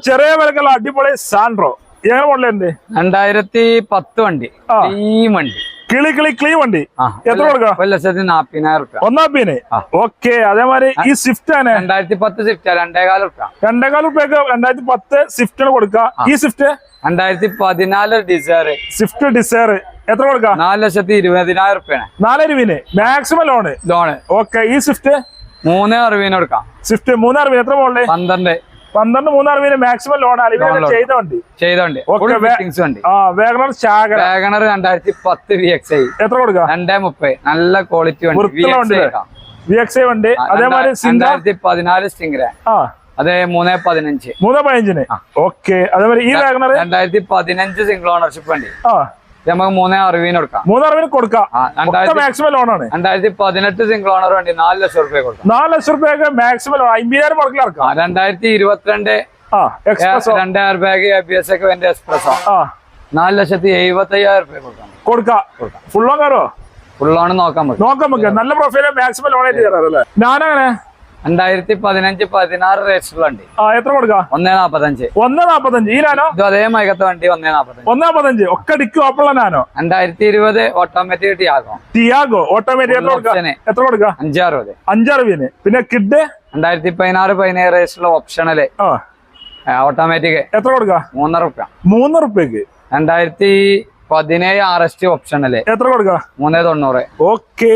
ചെറിയ വിലക്കുള്ള അടിപൊളി സാൻഡ്രോ ഏത് മോഡലുണ്ട്? 2010 വണ്ടി. വണ്ടി ക്ലീ വണ്ടി എത്ര കൊടുക്കാം? 1,40,000. ഒന്നാപ്പിന്. ഓക്കെ. അതേമാതിരി ഈ സ്വിഫ്റ്റ് ആണ് 2010 സ്വിഫ്റ്റ് 2,400. 2,400 2010 സ്വിഫ്റ്റിന് കൊടുക്കാം. ഈ സ്വിഫ്റ്റ് 2014 ഡിസയർ. സ്വിഫ്റ്റ് ഡിസയർ എത്ര കൊടുക്കാം? 4,20,000. 4,20,000 മാക്സിമം ലോണ്. ഓക്കെ. ഈ സ്വിഫ്റ്റ് 3,60 കൊടുക്കാം. സ്വിഫ്റ്റ് 3,60 എത്ര മോഡല്? 12 3,60 മാക്സിമം ലോൺ ചെയ്ത വണ്ടി. വാഗണർ 2010 VXI എത്ര കൊടുക്കാം? 2,30. നല്ല ക്വാളിറ്റി വണ്ടി VXI വണ്ടി. അതേമാതിരി 2014 സ്റ്റിംഗർ. അതെ 3,15. 3,15. ഓക്കെ. അതേമാതിരി ഈ വാഗണർ 2015 സിംഗിൾ ഓണർഷിപ്പ് വണ്ടി. നമുക്ക് 3,60 കൊടുക്കാം. 3,60 കൊടുക്കാം. മാക്സിമം ലോണാണ്. 2018 സിംഗിൾ ഓണർ വണ്ടി 4 ലക്ഷം രൂപ കൊടുക്കാം. 4 ലക്ഷം രൂപ മാക്സിമം 50,000 മുടക്കിൽ ഇറക്കാം. 2022 2 ബാഗ് ABS ഒക്കെ വേണ്ട എക്സ്പ്രസ് 4,70,75,000 കൊടുക്കാം. ഫുള്ളോ കാറോ? ഫുള്ളോണ് നോക്കാൻ പറ്റും. നല്ല പ്രൊഫൈല് മാക്സിമം ലോൺ ആയിട്ട് തരാറല്ലേ? ഞാനങ്ങനെ 2015-16 രജിസ്റ്റർ വണ്ടി. എത്ര കൊടുക്കാം? 1,45. 1,45. ഈ നാനോ? അതേ മൈകത്തെ വണ്ടി 1,45. 1,45 ഒക്കെ ഡിക്ക് ഓപ്പുള്ള നാനോ? 2020 ഓട്ടോമാറ്റിക് ടിയാഗോ ഓട്ടോമാറ്റിക് എത്ര കൊടുക്കാം? 5,60. 5,60. പിന്നെ കിഡ് 2016-17 രജിസ്റ്റർ ഓപ്ഷണല് ഓട്ടോമാറ്റിക് എത്ര കൊടുക്കാം? 3 രൂപ. 3 രൂപയ്ക്ക്. 2017 RST ഓപ്ഷണല് എത്ര കൊടുക്കാം? 3,90. ഓക്കെ.